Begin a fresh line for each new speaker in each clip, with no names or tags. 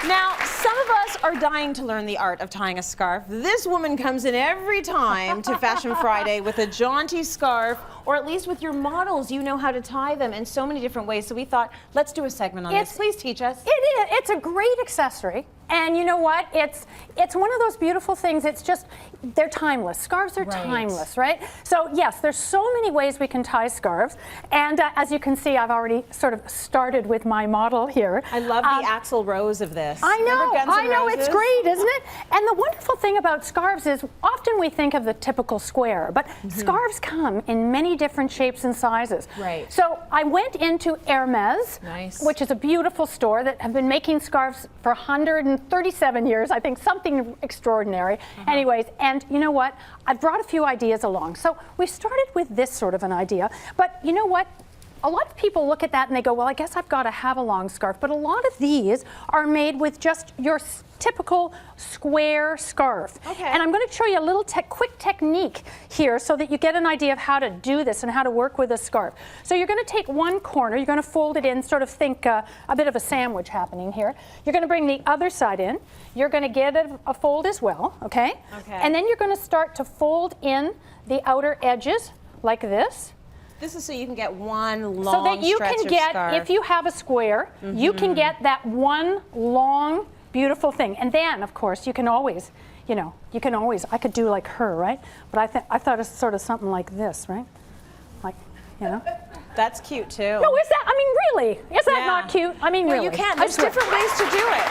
Now, some of us are dying to learn the art of tying a scarf. This woman comes in every time to Fashion Friday with a jaunty scarf, or at least with your models, you know how to tie them in so many different ways. So we thought, let's do a segment on this. Please teach us.
It is. It's a great accessory. And you know what? It's one of those beautiful things. It's just, they're timeless. Scarves are timeless, right? So yes, there's so many ways we can tie scarves. And as you can see, I've already sort of started with my model here.
I love the axle rose of this.
I know, it's great, isn't it? And the wonderful thing about scarves is often we think of the typical square, but scarves come in many different shapes and sizes.
Right.
So I went into Hermes, which is a beautiful store that have been making scarves for 137 years, I think, something extraordinary. Anyways, and you know what? I brought a few ideas along. So we started with this sort of an idea, but you know what? A lot of people look at that and they go, well, I guess I've got to have a long scarf. But a lot of these are made with just your typical square scarf.
Okay.
And I'm going to show you a little quick technique here so that you get an idea of how to do this and how to work with a scarf. So you're going to take one corner, you're going to fold it in, sort of think a bit of a sandwich happening here. You're going to bring the other side in. You're going to get a fold as well, okay?
Okay.
And then you're going to start to fold in the outer edges like this.
This is so you can get one long
so that you
stretch
can
of
get,
scarf.
if you have a square, you can get that one long, beautiful thing. And then, of course, you can always, you know, I could do like her, right? But I thought it's sort of something like this, right? Like, you know.
That's cute too.
No, is that, I mean, really? Is that not cute? I mean, really.
You can't. There's different ways to do it.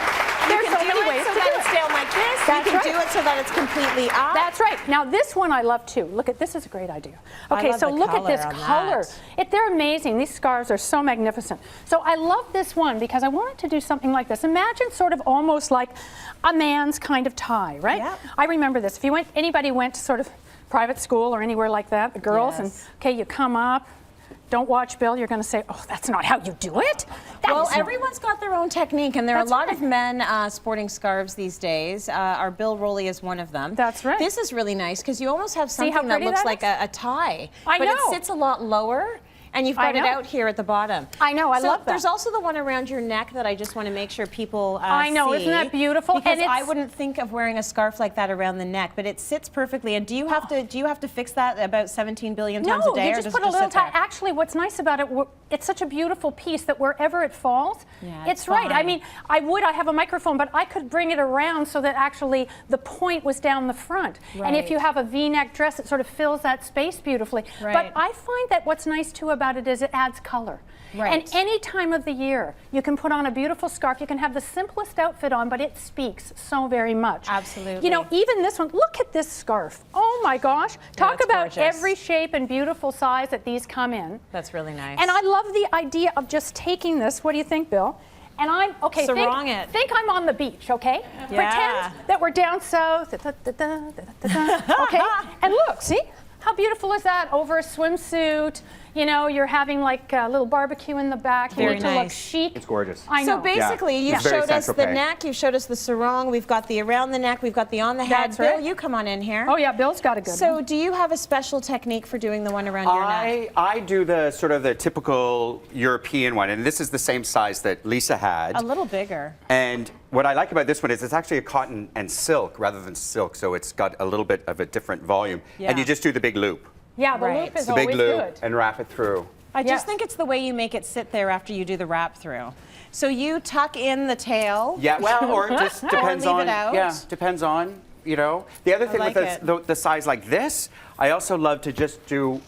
There's so many ways
so
to
that
do
it's
it.
down like this.
That's
you can
right.
do it so that it's completely up.
That's right. Now this one I love too. Look at this is a great idea.
I
Okay,
love
so
the
look at this
color on
color.
that.
They're amazing. These scarves are so magnificent. So I love this one because I wanted to do something like this. Imagine sort of almost like a man's kind of tie, right?
Yep.
I remember this. If anybody went to sort of private school or anywhere like that, the girls, and okay, you come up. Don't watch Bill, you're going to say, oh, that's not how you do it.
Well, everyone's got their own technique, and there are a lot
right.
of men sporting scarves these days. Our Bill Rowley is one of them.
That's right.
This is really nice because you almost have
See how
something that
pretty
looks
that
like
is?
a tie.
I
but
know.
it sits a lot lower. And you've got it out here at the bottom.
I know, I love that.
There's also the one around your neck that I just want to make sure people
I know,
see,
isn't that beautiful?
Because
and
I wouldn't think of wearing a scarf like that around the neck, but it sits perfectly. And do you have to fix that about 17 billion times a day?
No, you
or
just
does
put
it
a little
sit there?
tie. Actually, what's nice about it, it's such a beautiful piece that wherever it falls, it's right. I mean, I have a microphone, but I could bring it around so that actually the point was down the front.
Right.
And if you have a V-neck dress, it sort of fills that space beautifully.
Right.
But I find that what's nice too about it is it adds color.
Right.
And any time of the year, you can put on a beautiful scarf. You can have the simplest outfit on, but it speaks so very much.
Absolutely.
You know, even this one, look at this scarf. Oh my gosh. Talk
that's
about
gorgeous.
every shape and beautiful size that these come in.
That's really nice.
And I love the idea of just taking this. What do you think, Bill? And I'm, okay,
Sarong it.
think I'm on the beach, okay?
Yeah.
Pretend that we're down south. Okay? And look, see? How beautiful is that? Over a swimsuit. You know, you're having like a little barbecue in the back.
Very
you need to look
nice.
chic.
It's gorgeous.
I know.
So basically,
Yeah.
you've
It's very
showed us the
Saint-Tropez.
neck, you've showed us the sarong, we've got the around the neck, we've got the on the head.
That's
Bill,
right.
you come on in here.
Oh yeah, Bill's got a good one.
So do you have a special technique for doing the one around your neck?
I do the sort of the typical European one, and this is the same size that Lisa had.
A little bigger.
And what I like about this one is it's actually a cotton and silk rather than silk, so it's got a little bit of a different volume.
Yeah.
And you just do the big loop.
yeah, the
Right.
loop is
The big
always
loop
good.
and wrap it through.
I
Yes.
just think it's the way you make it sit there after you do the wrap through. So you tuck in the tail.
Yeah, well, or it just depends
leave
on.
it out.
Yeah, depends on, you know. The other thing
like
with the size like this, I also love to just do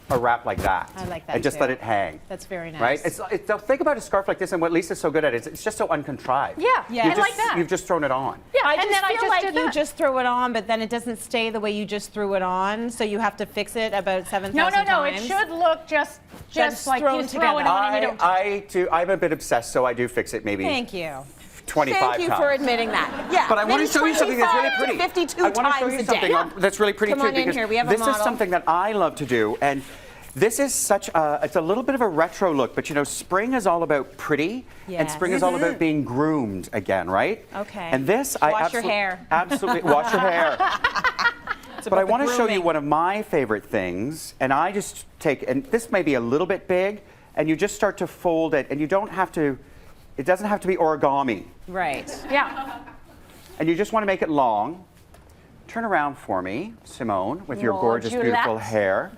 a wrap like that.
I like that
and just
too.
let it hang.
That's very nice.
Right? Think about a scarf like this, and what Lisa's so good at is it's just so uncontrived.
Yeah,
Yeah.
I like that.
You've just thrown it on.
Yeah,
I
and
just
then I
feel
just
like
did
you
that.
just throw it on, but then it doesn't stay the way you just threw it on, so you have to fix it about 7,000 times.
No, it should look just like
thrown
you throw it
together.
on and you don't.
I'm a bit obsessed, so I do fix it maybe
Thank you.
25
Thank you
times.
for admitting that. Yeah.
But I want to
maybe
show you something that's really
25 to
pretty.
52
I want to show
times
you
a
something
day.
that's really pretty
Come
too,
on in
because
here. We have a
this is
model.
something that I love to do, and this is such a, it's a little bit of a retro look, but you know, spring is all about pretty, and
Yes.
spring is all about being groomed again, right?
Okay.
And this,
Wash your hair.
Absolutely, wash your hair. But I want to show you
grooming.
one of my favorite things, and I just take, and this may be a little bit big, and you just start to fold it, and you don't have to it doesn't have to be origami.
Right.
Yeah.
And you just want to make it long. Turn around for me, Simone, with your
Oh,
gorgeous, beautiful
Juliette.
hair.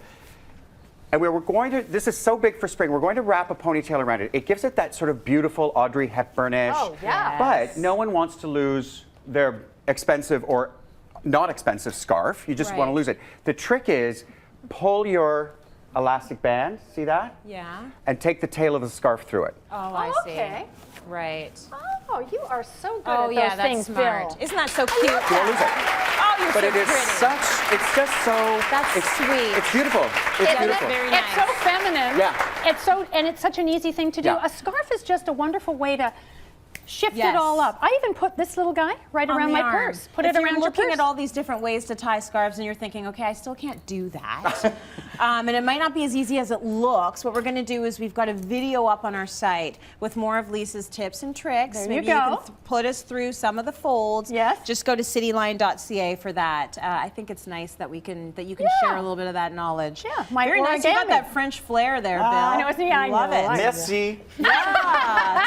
And we're going to, this is so big for spring, we're going to wrap a ponytail around it. It gives it that sort of beautiful Audrey Hepburn-ish.
Oh, yeah.
But no one wants to lose their expensive or not expensive scarf. You just want to
Right.
lose it. The trick is pull your elastic band, see that?
Yeah.
And take the tail of the scarf through it.
Oh, I see.
Okay.
Right.
Oh, you are so good
Oh,
at
yeah,
those
that's
things,
smart.
Bill.
Isn't that so cute?
You won't lose it.
Oh, you're
But
so
it is
pretty.
such, it's just so...
That's
it's,
sweet.
It's beautiful. It's
Yeah,
beautiful.
very
It's so
nice.
feminine.
Yeah.
It's so, and it's such an easy thing to do.
Yeah.
A scarf is just a wonderful way to shift
Yes.
it all up. I even put this little guy right
On
around
the
my
arm.
purse. Put
if
it
you're
around your
looking
purse.
at all these different ways to tie scarves and you're thinking, okay, I still can't do that. And it might not be as easy as it looks. What we're going to do is we've got a video up on our site with more of Lisa's tips and tricks.
There you
Maybe
go.
can put us through some of the folds.
Yes.
Just go to cityline.ca for that. I think it's nice that you can share a little bit of that knowledge.
Yeah, my
Very nice. You got
origami.
that French flair there, Bill.
I know, isn't it? I
Love
know,
it.
I know.
Merci.
Yeah.